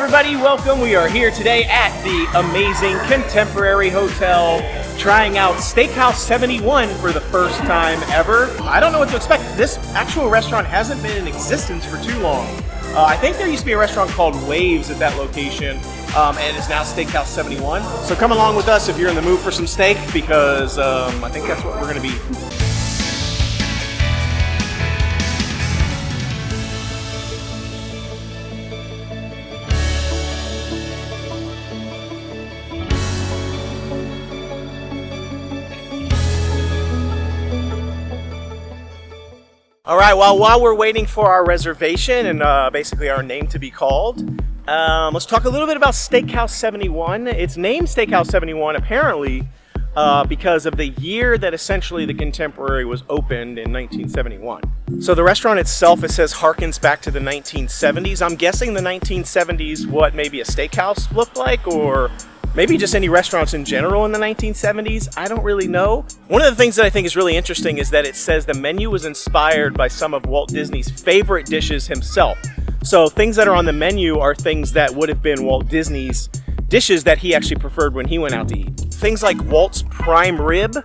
everybody, welcome. We are here today at the amazing Contemporary Hotel, trying out Steakhouse 71 for the first time ever. I don't know what to expect. This actual restaurant hasn't been in existence for too long. I think there used to be a restaurant called Waves at that location, and it's now Steakhouse 71. So come along with us if you're in the mood for some steak, because I think that's what we're going to be. All right, well, while we're waiting for our reservation and basically our name to be called, let's talk a little bit about Steakhouse 71. It's named Steakhouse 71 apparently because of the year that essentially the Contemporary was opened in 1971. So the restaurant itself, it says harkens back to the 1970s. I'm guessing the 1970s what maybe a steakhouse looked like, or maybe just any restaurants in general in the 1970s. I don't really know. One of the things that I think is really interesting is that it says the menu was inspired by some of Walt Disney's favorite dishes himself. So things that are on the menu are things that would have been Walt Disney's dishes that he actually preferred when he went out to eat. Things like Walt's prime rib,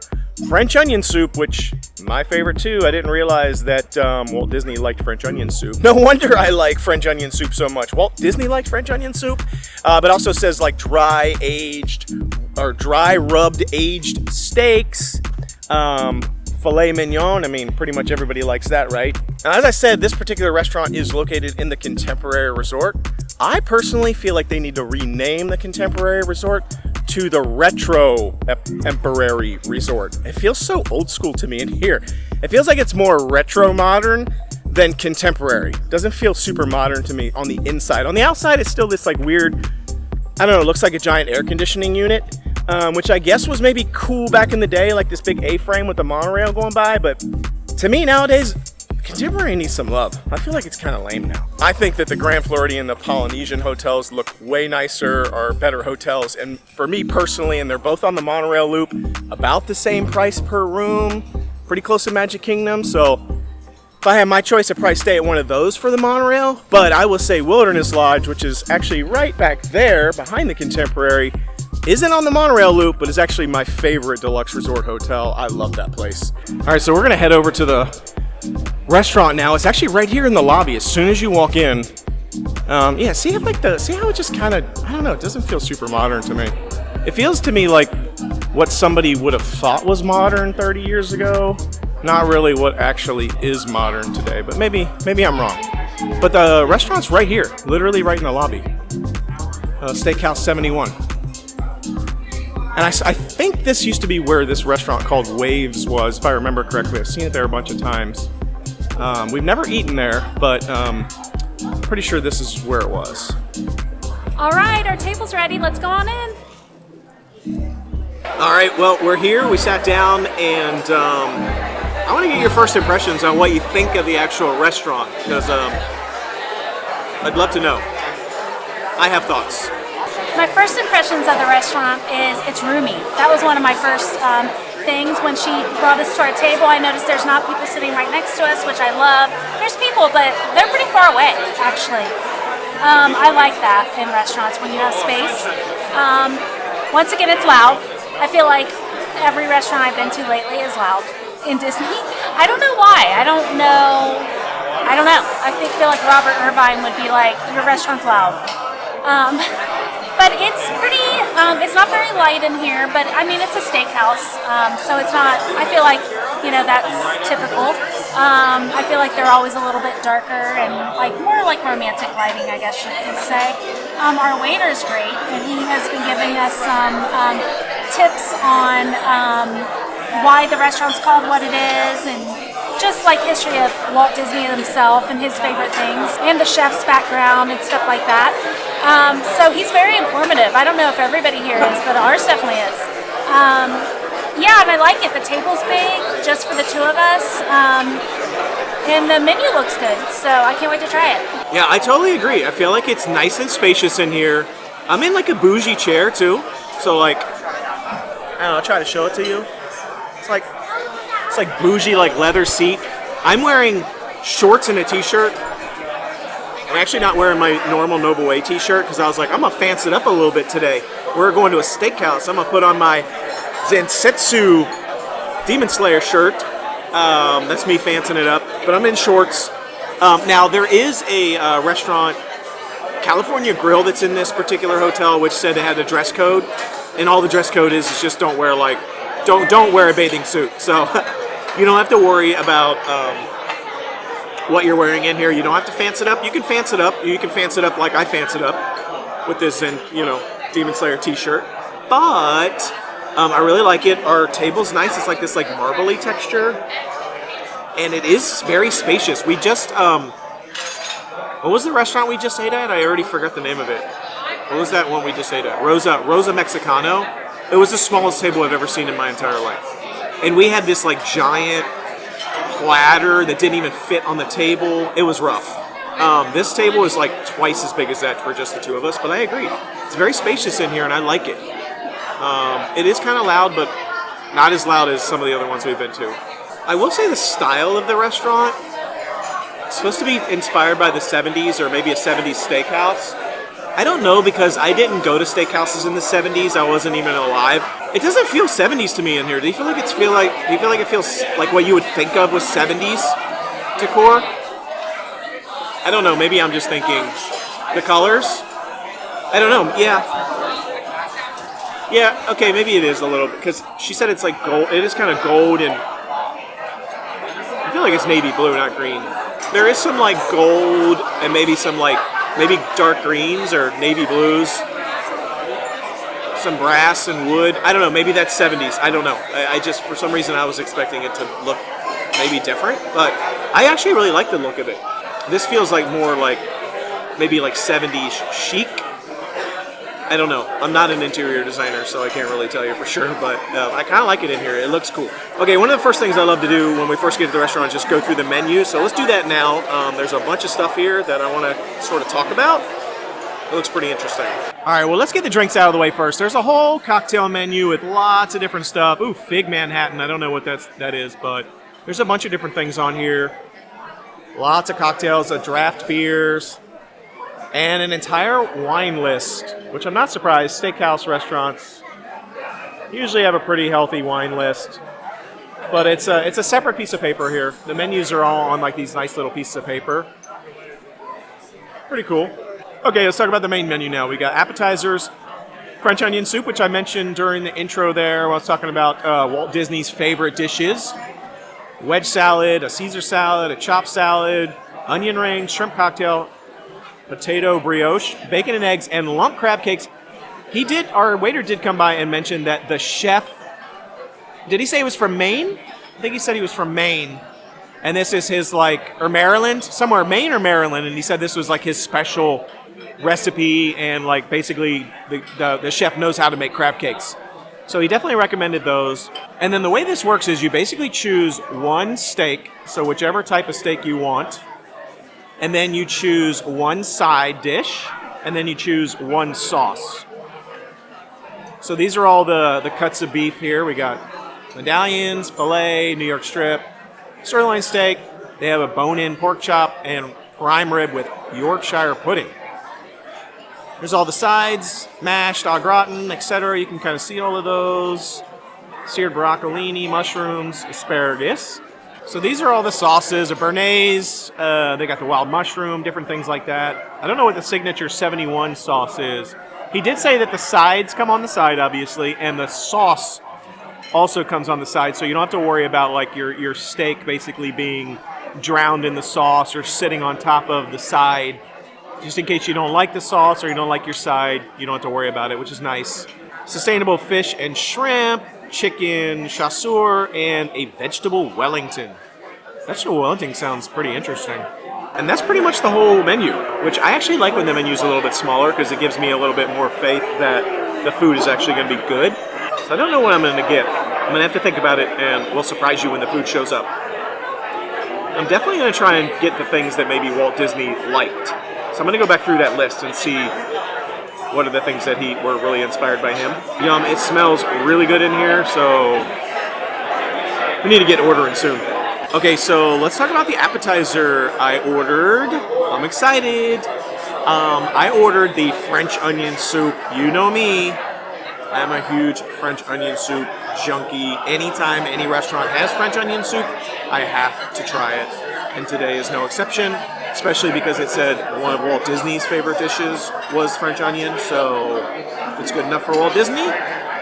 French onion soup, which my favorite too. I didn't realize that Walt Disney liked French onion soup. No wonder I like French onion soup so much. Walt Disney liked French onion soup, but also says like dry rubbed aged steaks, Filet Mignon. I mean, pretty much everybody likes that, right? And as I said, this particular restaurant is located in the Contemporary Resort. I personally feel like they need to rename the Contemporary Resort to the Retro Emperary Resort. It feels so old school to me in here. It feels like it's more retro modern than contemporary. Doesn't feel super modern to me on the inside. On the outside, it's still this like weird, I don't know, it looks like a giant air conditioning unit, which I guess was maybe cool back in the day, like this big A-frame with the monorail going by. But to me nowadays, Contemporary needs some love. I feel like it's kind of lame now. I think that the Grand Floridian and the Polynesian hotels look way nicer, or better hotels. And for me personally, and they're both on the monorail loop, about the same price per room, pretty close to Magic Kingdom. So if I had my choice, I'd probably stay at one of those for the monorail. But I will say Wilderness Lodge, which is actually right back there behind the Contemporary, isn't on the monorail loop, but is actually my favorite deluxe resort hotel. I love that place. All right, so we're gonna head over to the restaurant now. It's actually right here in the lobby as soon as you walk in. Yeah, see how it just kind of, I don't know, it doesn't feel super modern to me. It feels to me like what somebody would have thought was modern 30 years ago, not really what actually is modern today, but maybe I'm wrong. But the restaurant's right here, literally right in the lobby. Steakhouse 71. And I think this used to be where this restaurant called Waves was, if I remember correctly. I've seen it there a bunch of times. We've never eaten there, but pretty sure this is where it was. All right, our table's ready. Let's go on in. All right, well, we're here. We sat down, and I want to get your first impressions on what you think of the actual restaurant, because I'd love to know. I have thoughts. My first impressions of the restaurant is it's roomy. That was one of my first things. When she brought us to our table, I noticed there's not people sitting right next to us, which I love. There's people, but they're pretty far away, actually. I like that in restaurants when you have space. Once again, it's loud. I feel like every restaurant I've been to lately is loud in Disney. I don't know why. I don't know. I feel like Robert Irvine would be like, your restaurant's loud. But it's pretty, it's not very light in here, but I mean, it's a steakhouse, so it's not, I feel like, that's typical. I feel like they're always a little bit darker and more like romantic lighting, I guess you could say. Our waiter's great, and he has been giving us some tips on why the restaurant's called what it is, and just like history of Walt Disney himself and his favorite things, and the chef's background and stuff like that. So he's very informative. I don't know if everybody here is, but ours definitely is. Yeah, and I like it. The table's big, just for the two of us, and the menu looks good, so I can't wait to try it. Yeah, I totally agree. I feel like it's nice and spacious in here. I'm in like a bougie chair too, so like, I don't know, I'll try to show it to you. It's like bougie, like leather seat. I'm wearing shorts and a t-shirt, I'm actually not wearing my normal Noble Way t-shirt because I was like, I'm going to fancy it up a little bit today. We're going to a steakhouse. I'm going to put on my Zansetsu Demon Slayer shirt. That's me fancying it up. But I'm in shorts. Now, there is a restaurant, California Grill, that's in this particular hotel, which said it had a dress code. And all the dress code is just don't wear a bathing suit. So you don't have to worry about what you're wearing in here. You don't have to fancy it up. You can fancy it up. You can fancy it up like I fancy it up with this, Demon Slayer t-shirt. But I really like it. Our table's nice. It's like this marbly texture. And it is very spacious. We just, what was the restaurant we just ate at? I already forgot the name of it. What was that one we just ate at? Rosa Mexicano. It was the smallest table I've ever seen in my entire life. And we had this giant platter that didn't even fit on the table. It was rough. This table is twice as big as that for just the two of us, but I agree. It's very spacious in here and I like it. It is kind of loud, but not as loud as some of the other ones we've been to. I will say the style of the restaurant, it's supposed to be inspired by the 70s or maybe a 70s steakhouse. I don't know because I didn't go to steakhouses in the 70s. I wasn't even alive. It doesn't feel 70s to me in here. Do you feel like it feels like what you would think of with 70s decor? I don't know. Maybe I'm just thinking the colors. I don't know. Yeah, okay, maybe it is a little bit because she said it's gold. It is kind of gold and I feel like it's navy blue, not green. There is some gold and maybe some maybe dark greens or navy blues, some brass and wood. I don't know, maybe that's 70s. I don't know. I just, for some reason, I was expecting it to look maybe different, but I actually really like the look of it. This feels more maybe 70s chic. I don't know. I'm not an interior designer, so I can't really tell you for sure, but I kind of like it in here. It looks cool. Okay, one of the first things I love to do when we first get to the restaurant is just go through the menu, so let's do that now. There's a bunch of stuff here that I want to sort of talk about. It looks pretty interesting. All right, well, let's get the drinks out of the way first. There's a whole cocktail menu with lots of different stuff. Ooh, Fig Manhattan. I don't know what that is, but there's a bunch of different things on here. Lots of cocktails, draft beers, and an entire wine list, which I'm not surprised. Steakhouse restaurants usually have a pretty healthy wine list, but it's a separate piece of paper here. The menus are all on these nice little pieces of paper. Pretty cool. Okay, let's talk about the main menu now. We got appetizers, French onion soup, which I mentioned during the intro there when I was talking about Walt Disney's favorite dishes. Wedge salad, a Caesar salad, a chopped salad, onion rings, shrimp cocktail, potato brioche, bacon and eggs, and lump crab cakes. Our waiter did come by and mention that the chef, did he say he was from Maine? I think he said he was from Maine. And this is his or Maryland, somewhere, Maine or Maryland, and he said this was his special recipe and basically the chef knows how to make crab cakes. So he definitely recommended those. And then the way this works is you basically choose one steak, so whichever type of steak you want, and then you choose one side dish, and then you choose one sauce. So these are all the cuts of beef here. We got medallions, filet, New York strip, sirloin steak. They have a bone-in pork chop and prime rib with Yorkshire pudding. There's all the sides, mashed, au gratin, etc. You can kind of see all of those. Seared broccolini, mushrooms, asparagus. So these are all the sauces, a béarnaise, they got the wild mushroom, different things like that. I don't know what the signature 71 sauce is. He did say that the sides come on the side, obviously, and the sauce also comes on the side, so you don't have to worry about your steak basically being drowned in the sauce or sitting on top of the side. Just in case you don't like the sauce or you don't like your side, you don't have to worry about it, which is nice. Sustainable fish and shrimp, chicken chasseur, and a vegetable Wellington. Vegetable Wellington sounds pretty interesting. And that's pretty much the whole menu, which I actually like when the menu's a little bit smaller because it gives me a little bit more faith that the food is actually going to be good. So I don't know what I'm going to get. I'm going to have to think about it, and we'll surprise you when the food shows up. I'm definitely going to try and get the things that maybe Walt Disney liked. So I'm going to go back through that list and see what are the things that were really inspired by him. Yum, it smells really good in here, so we need to get ordering soon. Okay, so let's talk about the appetizer I ordered. I'm excited. I ordered the French onion soup. You know me. I'm a huge French onion soup junkie. Anytime any restaurant has French onion soup, I have to try it. And today is no exception, especially because it said one of Walt Disney's favorite dishes was French onion. So if it's good enough for Walt Disney,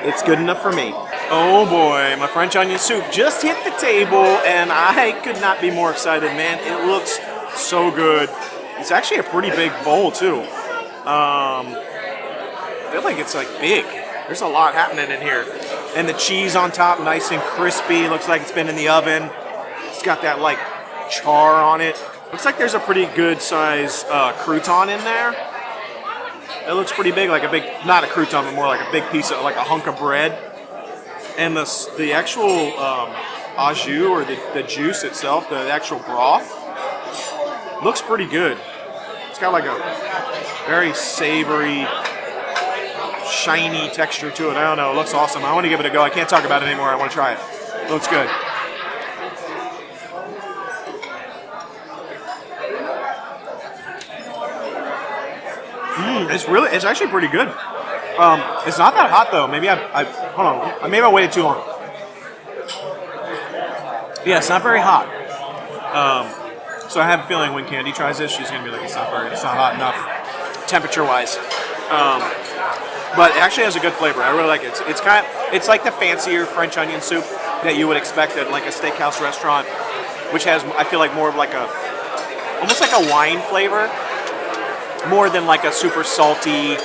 it's good enough for me. Oh boy, my French onion soup just hit the table and I could not be more excited, man. It looks so good. It's actually a pretty big bowl too. I feel like it's like big. There's a lot happening in here. And the cheese on top, nice and crispy. Looks like it's been in the oven. It's got that like char on it. Looks like there's a pretty good size crouton in there. It looks pretty big, like a big, not a crouton, but more like a big piece of, like a hunk of bread. And the actual au jus, or the juice itself, the actual broth, looks pretty good. It's got like a very savory, shiny texture to it. I don't know, it looks awesome. I want to give it a go. I can't talk about it anymore. I want to try it. It looks good. It's actually pretty good. It's not that hot though. Maybe hold on. Maybe I waited too long. Yeah, it's not very hot. So I have a feeling when Candy tries this, she's gonna be like, it's not hot enough, temperature-wise. But it actually has a good flavor. I really like it. It's like the fancier French onion soup that you would expect at like a steakhouse restaurant, which has, I feel like, more of like almost like a wine flavor, more than like a super salty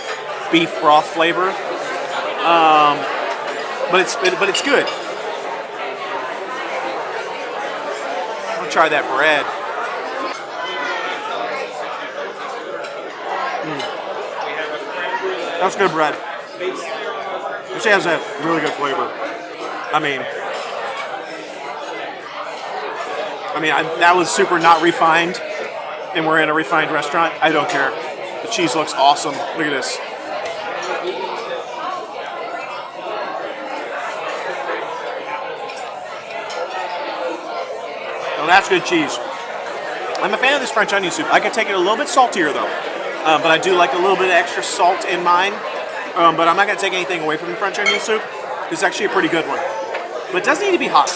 beef broth flavor. But it's good. I'll try that bread. That's good bread. It has a really good flavor. That was super not refined, and we're in a refined restaurant. I don't care. The cheese looks awesome. Look at this. Oh, that's good cheese. I'm a fan of this French onion soup. I could take it a little bit saltier though. But I do like a little bit of extra salt in mine. But I'm not going to take anything away from the French onion soup. It's actually a pretty good one. But it does need to be hot.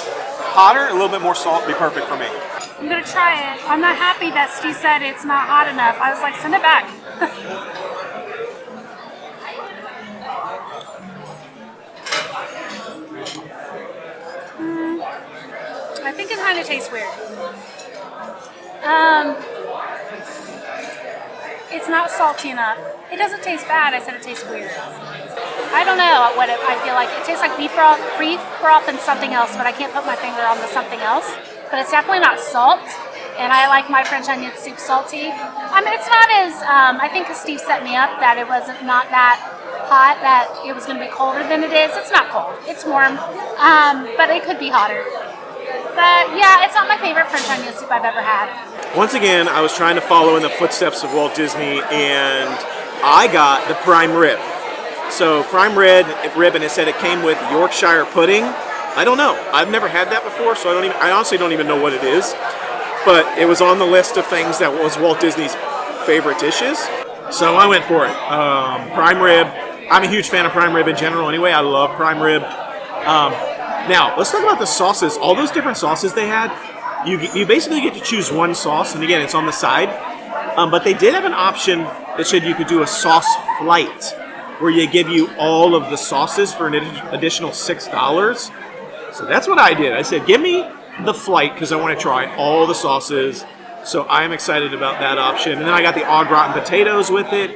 Hotter, a little bit more salt would be perfect for me. I'm going to try it. I'm not happy that Steve said it's not hot enough. I was like, send it back. I think it kind of tastes weird. It's not salty enough. It doesn't taste bad. I said it tastes weird. I don't know what I feel like. It tastes like beef broth and something else, but I can't put my finger on the something else. But it's definitely not salt, and I like my French onion soup salty. It's not as, I think Steve set me up that it wasn't not that hot, that it was going to be colder than it is. It's not cold. It's warm, but it could be hotter. But yeah, it's not my favorite French onion soup I've ever had. Once again, I was trying to follow in the footsteps of Walt Disney, and I got the prime rib. So prime rib, and it said it came with Yorkshire pudding. I don't know. I've never had that before, so I honestly don't even know what it is. But it was on the list of things that was Walt Disney's favorite dishes. So I went for it. Prime rib. I'm a huge fan of prime rib in general anyway. I love prime rib. Now, let's talk about the sauces. All those different sauces they had, you basically get to choose one sauce, and again, it's on the side. But they did have an option that said you could do a sauce flight, where you give you all of the sauces for an additional $6. So that's what I did. I said, give me the flight, because I want to try all the sauces. So I'm excited about that option. And then I got the au gratin potatoes with it,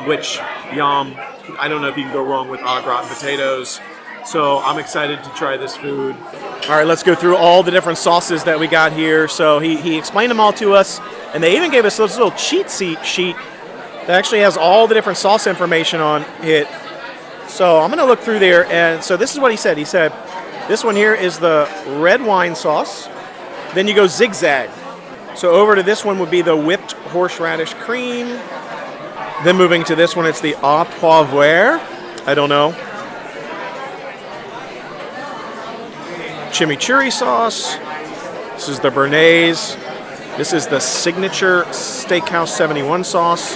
which, yum. I don't know if you can go wrong with au gratin potatoes. So I'm excited to try this food. All right, let's go through all the different sauces that we got here. So he explained them all to us, and they even gave us this little cheat sheet that actually has all the different sauce information on it. So I'm going to look through there, and so this is what he said. He said, this one here is the red wine sauce. Then you go zigzag. So over to this one would be the whipped horseradish cream. Then moving to this one, it's the au poivre. I don't know. Chimichurri sauce. This is the Béarnaise. This is the signature Steakhouse 71 sauce.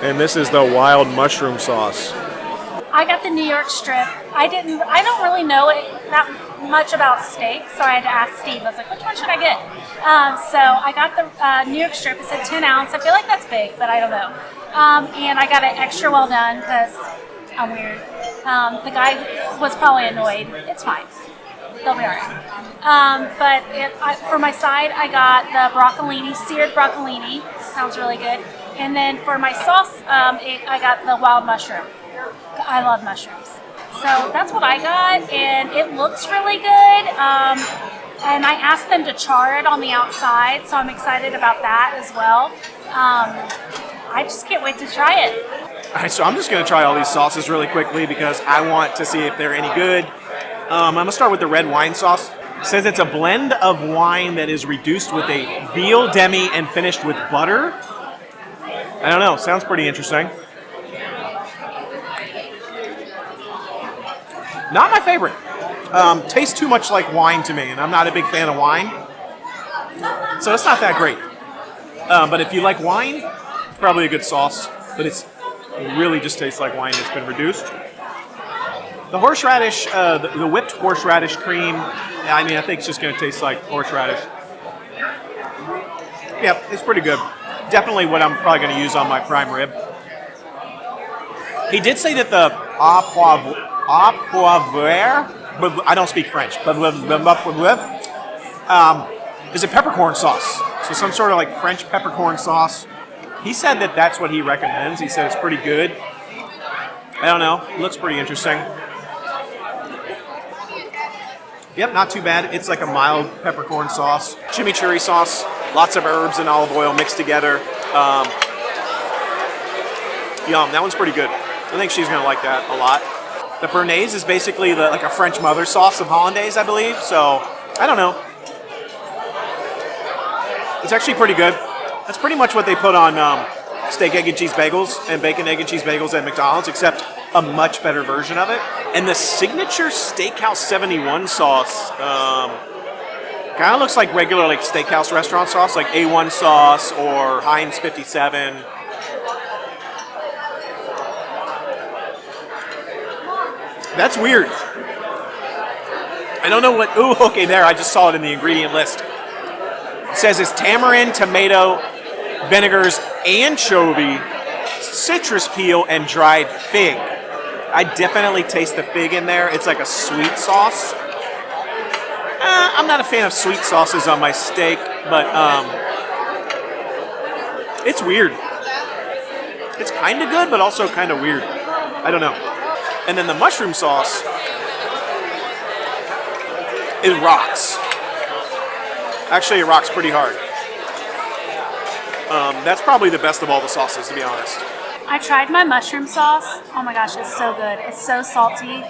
And this is the wild mushroom sauce. I got the New York strip. I don't really know that much about steak, so I had to ask Steve. I was like, which one should I get? So I got the New York strip. It said 10 ounce. I feel like that's big, but I don't know. And I got it extra well done because I'm weird. The guy was probably annoyed. It's fine. They'll be all right. For my side, I got the broccolini, seared broccolini. Sounds really good. And then for my sauce, I got the wild mushroom. I love mushrooms. So that's what I got, and it looks really good. And I asked them to char it on the outside, so I'm excited about that as well. I just can't wait to try it. All right, so I'm just going to try all these sauces really quickly because I want to see if they're any good. I'm going to start with the red wine sauce. It says it's a blend of wine that is reduced with a veal demi and finished with butter. I don't know. Sounds pretty interesting. Not my favorite. Tastes too much like wine to me, and I'm not a big fan of wine. So it's not that great. But if you like wine, it's probably a good sauce. But it really just tastes like wine that's been reduced. The horseradish, the whipped horseradish cream, I mean, I think it's just going to taste like horseradish. Yeah, it's pretty good. Definitely what I'm probably going to use on my prime rib. He did say that the au poivre, but I don't speak French, is a peppercorn sauce. So some sort of like French peppercorn sauce. He said that that's what he recommends. He said it's pretty good. I don't know. It looks pretty interesting. Yep, not too bad. It's like a mild peppercorn sauce. Chimichurri sauce. Lots of herbs and olive oil mixed together. Yum, that one's pretty good. I think she's going to like that a lot. The Béarnaise is basically like a French mother sauce of hollandaise, I believe. So, I don't know. It's actually pretty good. That's pretty much what they put on steak, egg, and cheese bagels and bacon, egg, and cheese bagels at McDonald's, except a much better version of it. And the signature Steakhouse 71 sauce kind of looks like regular like steakhouse restaurant sauce, like A1 sauce or Heinz 57. That's weird. I don't know what... Ooh, okay, there. I just saw it in the ingredient list. It says it's tamarind, tomato, vinegars, anchovy, citrus peel, and dried fig. I definitely taste the fig in there. It's like a sweet sauce. I'm not a fan of sweet sauces on my steak, but it's weird. It's kind of good, but also kind of weird. I don't know. And then the mushroom sauce, it rocks. Actually, it rocks pretty hard. That's probably the best of all the sauces, to be honest. I tried my mushroom sauce. Oh my gosh, it's so good. It's so salty.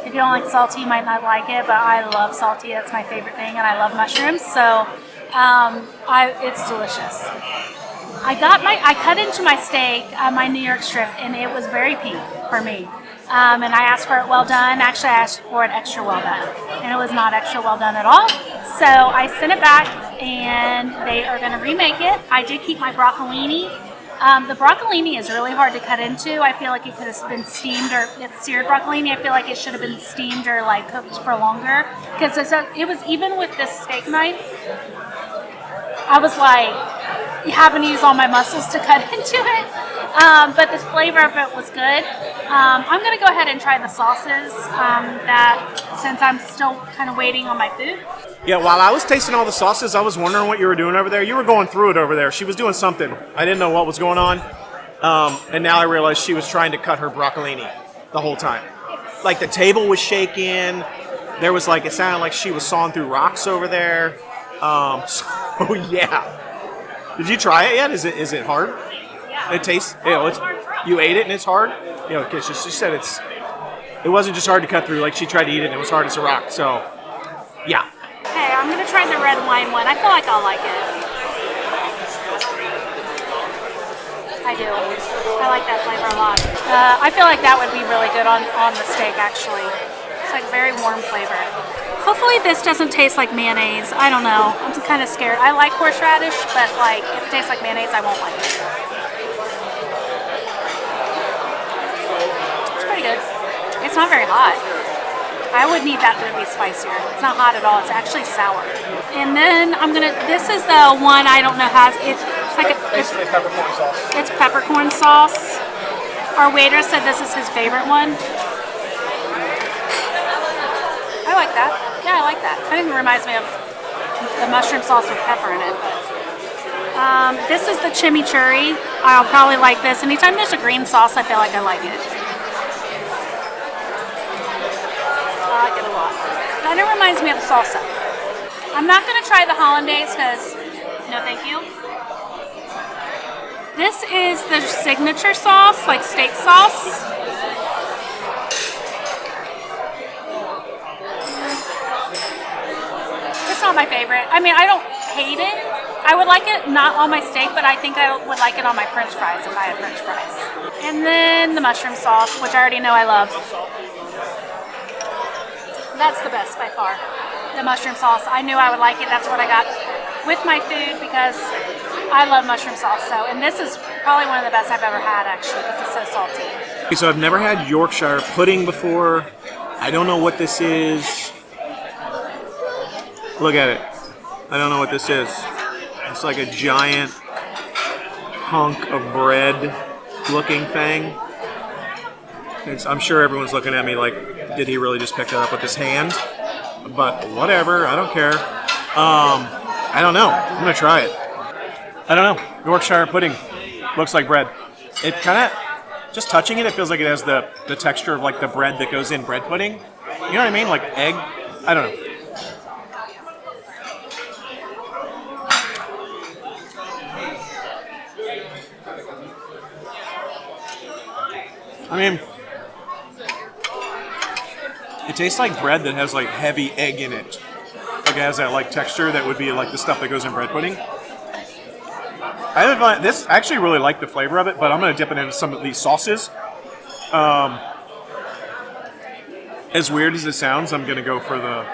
If you don't like salty, you might not like it, but I love salty. That's my favorite thing, and I love mushrooms, so it's delicious. I cut into my steak, my New York strip, and it was very pink for me. And I asked for it well done. Actually, I asked for it extra well done, and it was not extra well done at all. So I sent it back, and they are going to remake it. I did keep my broccolini. The broccolini is really hard to cut into. I feel like it could have been steamed, or it's seared broccolini. I feel like it should have been steamed or like cooked for longer, because it was, even with this steak knife, I was like having to use all my muscles to cut into it. But the flavor of it was good. I'm going to go ahead and try the sauces since I'm still kind of waiting on my food. Yeah, while I was tasting all the sauces, I was wondering what you were doing over there. You were going through it over there. She was doing something. I didn't know what was going on. And now I realized she was trying to cut her broccolini the whole time. Like the table was shaking. There was like, it sounded like she was sawing through rocks over there. So yeah. Did you try it yet? Is it hard? Yeah. It tastes, you ate it and it's hard? You know, she said it wasn't just hard to cut through, like she tried to eat it and it was hard as a rock. So yeah. Okay, I'm going to try the red wine one. I feel like I'll like it. I do. I like that flavor a lot. I feel like that would be really good on the steak, actually. like very warm flavor. Hopefully this doesn't taste like mayonnaise. I don't know. I'm kind of scared. I like horseradish, but like if it tastes like mayonnaise, I won't like it. It's pretty good. It's not very hot. I would need that to be spicier. It's not hot at all. It's actually sour. And then this is the one I don't know how, it's like Basically peppercorn sauce. It's peppercorn sauce. Our waiter said this is his favorite one. I like that. Yeah, I like that. Kind of reminds me of the mushroom sauce with pepper in it. This is the chimichurri. I'll probably like this. Anytime there's a green sauce, I feel like I like it. I like it a lot. Kind of reminds me of salsa. I'm not going to try the hollandaise because, no thank you. This is the signature sauce, like steak sauce. It's not my favorite. I mean, I don't hate it. I would like it not on my steak, but I think I would like it on my french fries if I had french fries. And then the mushroom sauce, which I already know I love. That's the best by far. The mushroom sauce. I knew I would like it. That's what I got with my food because I love mushroom sauce. So, and this is probably one of the best I've ever had actually because it's so salty. Okay, so I've never had Yorkshire pudding before. I don't know what this is. Look at it. I don't know what this is. It's like a giant hunk of bread looking thing. I'm sure everyone's looking at me like, did he really just pick that up with his hand? But whatever, I don't care. I don't know. I'm gonna try it. I don't know. Yorkshire pudding looks like bread. It kind of, just touching it, it feels like it has the texture of like the bread that goes in bread pudding. You know what I mean? Like egg. I don't know. I mean, it tastes like bread that has like heavy egg in it. Like it has that like texture that would be like the stuff that goes in bread pudding. I actually really like the flavor of it, but I'm going to dip it into some of these sauces. As weird as it sounds, I'm going to go for the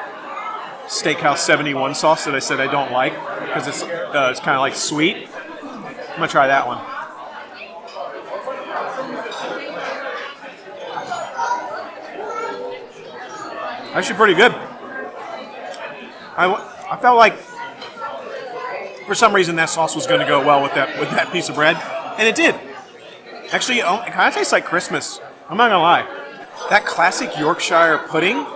Steakhouse 71 sauce that I said I don't like because it's kind of like sweet. I'm going to try that one. Actually pretty good. I felt like for some reason that sauce was going to go well with that piece of bread, and it did. Actually, it kind of tastes like Christmas. I'm not gonna lie. That classic Yorkshire pudding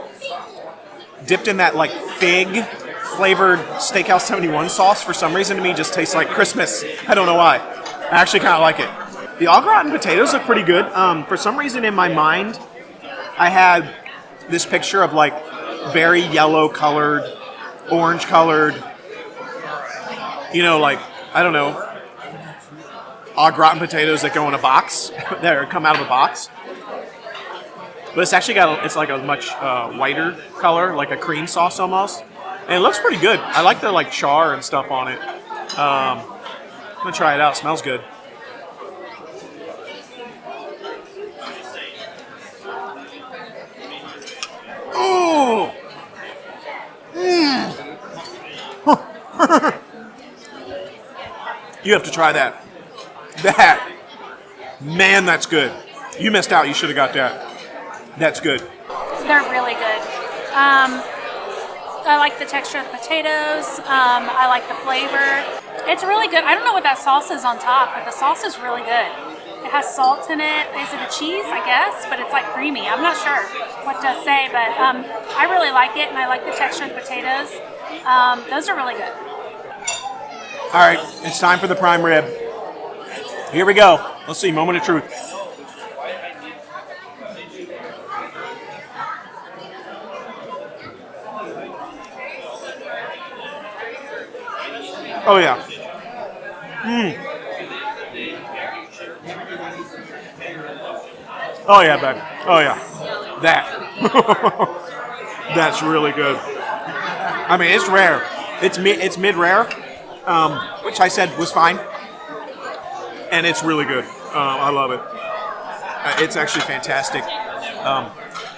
dipped in that like fig flavored Steakhouse 71 sauce for some reason to me just tastes like Christmas. I don't know why. I actually kind of like it. The au gratin potatoes look pretty good. For some reason in my mind, I had this picture of like very yellow colored, orange colored, you know, like, I don't know, au gratin potatoes that go in a box, that come out of a box. But it's actually it's like a much whiter color, like a cream sauce almost. And it looks pretty good. I like the like char and stuff on it. I'm gonna try it out. It smells good. Oh! You have to try that. Man, that's good. You missed out. You should have got that. That's good. They're really good. I like the texture of the potatoes. I like the flavor. It's really good. I don't know what that sauce is on top, but the sauce is really good. It has salt in it. Is it a cheese? I guess, but it's like creamy. I'm not sure what to say, but I really like it, and I like the texture of the potatoes. Those are really good. All right, it's time for the prime rib. Here we go. Let's see, moment of truth. Oh yeah. Oh yeah, babe. Oh yeah. That. That's really good. I mean, it's rare. It's mid-rare, which I said was fine. And it's really good. I love it. It's actually fantastic.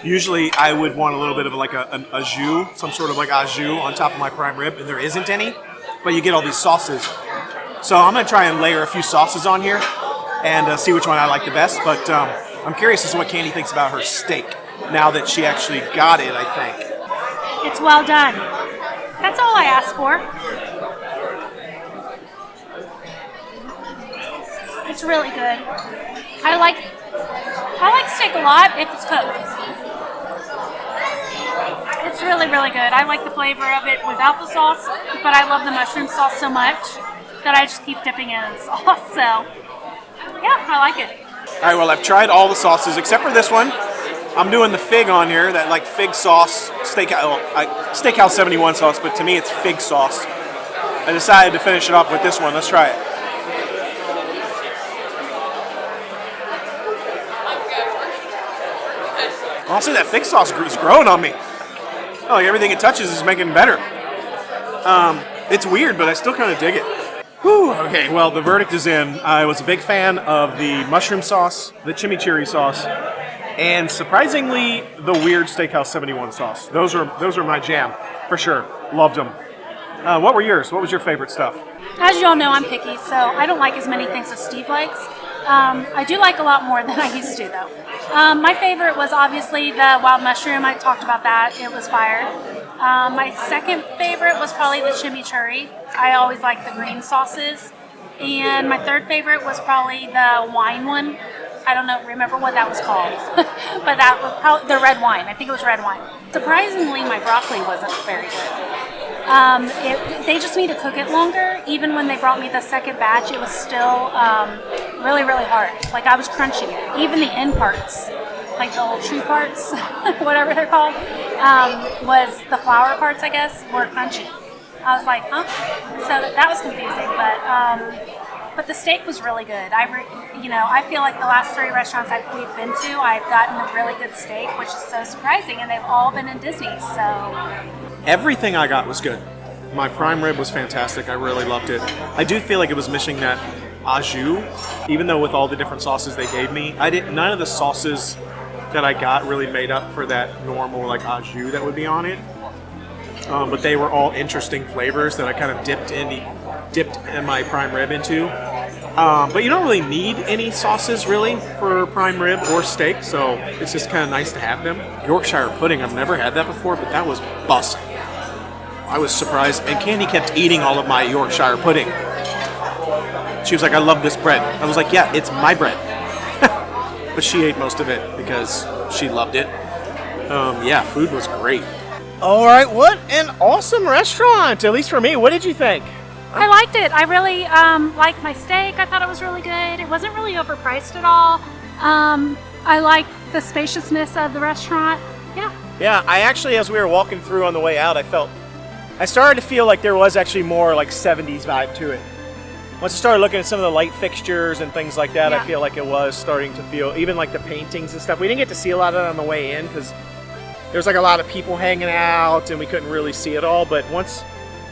Usually I would want a little bit of like an au jus, some sort of like au jus on top of my prime rib, and there isn't any, but you get all these sauces. So I'm gonna try and layer a few sauces on here and see which one I like the best, but I'm curious as to what Candy thinks about her steak now that she actually got it, I think. It's well done. That's all I asked for. It's really good. I like steak a lot if it's cooked. It's really, really good. I like the flavor of it without the sauce, but I love the mushroom sauce so much that I just keep dipping in the sauce. So, yeah, I like it. All right, well, I've tried all the sauces except for this one. I'm doing the fig on here, that like fig sauce, Steakhouse 71 sauce, but to me it's fig sauce. I decided to finish it off with this one. Let's try it. Honestly, that fig sauce is growing on me. Oh, like everything it touches is making it better. It's weird, but I still kind of dig it. Whew, okay, well, the verdict is in. I was a big fan of the mushroom sauce, the chimichurri sauce, and surprisingly, the weird Steakhouse 71 sauce. Those are my jam, for sure. Loved them. What were yours? What was your favorite stuff? As you all know, I'm picky, so I don't like as many things as Steve likes. I do like a lot more than I used to, though. My favorite was obviously the wild mushroom. I talked about that. It was fire. My second favorite was probably the chimichurri. I always like the green sauces. And my third favorite was probably the wine one. I don't remember what that was called, but that was probably the red wine. I think it was red wine. Surprisingly, my broccoli wasn't very good. They just need to cook it longer. Even when they brought me the second batch, it was still really, really hard. Like I was crunching it. Even the end parts, like the little chew parts, whatever they're called, was the flour parts, I guess, were crunchy. I was like, huh? So that was confusing, but the steak was really good. I feel like the last 3 restaurants we've been to, I've gotten a really good steak, which is so surprising, and they've all been in Disney, so. Everything I got was good. My prime rib was fantastic. I really loved it. I do feel like it was missing that au jus, even though with all the different sauces they gave me, none of the sauces that I got really made up for that normal like au jus that would be on it. But they were all interesting flavors that I kind of dipped in my prime rib into. But you don't really need any sauces really for prime rib or steak, so it's just kind of nice to have them. Yorkshire pudding, I've never had that before, but that was busting. I was surprised, and Candy kept eating all of my Yorkshire pudding. She was like, I love this bread. I was like, yeah, it's my bread. But she ate most of it because she loved it. Yeah, food was great. All right, what an awesome restaurant, at least for me. What did you think? I liked it. I really liked my steak. I thought it was really good. It wasn't really overpriced at all. I liked the spaciousness of the restaurant. Yeah. Yeah, I actually, as we were walking through on the way out, I started to feel like there was actually more like 70s vibe to it. Once I started looking at some of the light fixtures and things like that, yeah. I feel like it was starting to feel, even like the paintings and stuff. We didn't get to see a lot of it on the way in because there's like a lot of people hanging out and we couldn't really see it all. But once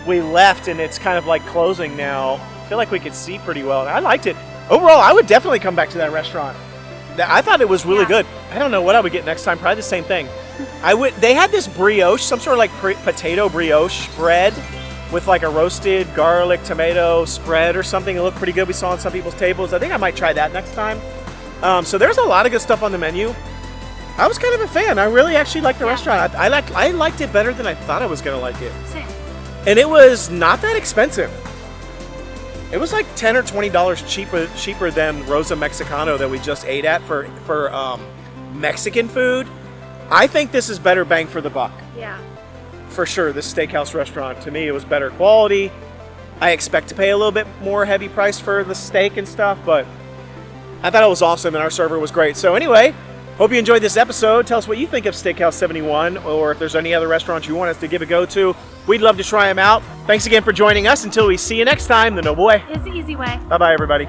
we left and it's kind of like closing now, I feel like we could see pretty well. And I liked it. Overall, I would definitely come back to that restaurant. I thought it was really good. I don't know what I would get next time. Probably the same thing. They had this brioche, some sort of like potato brioche bread with like a roasted garlic tomato spread or something. It looked pretty good. We saw on some people's tables. I think I might try that next time. So there's a lot of good stuff on the menu. I was kind of a fan. I really actually liked the restaurant. I liked it better than I thought I was going to like it. Same. And it was not that expensive. It was like $10 or $20 cheaper than Rosa Mexicano that we just ate at for Mexican food. I think this is better bang for the buck. Yeah. For sure, this steakhouse restaurant, to me, it was better quality. I expect to pay a little bit more heavy price for the steak and stuff, but I thought it was awesome and our server was great. So anyway, hope you enjoyed this episode. Tell us what you think of Steakhouse 71, or if there's any other restaurants you want us to give a go to. We'd love to try them out. Thanks again for joining us. Until we see you next time, the Noble Way is the easy way. Bye-bye, everybody.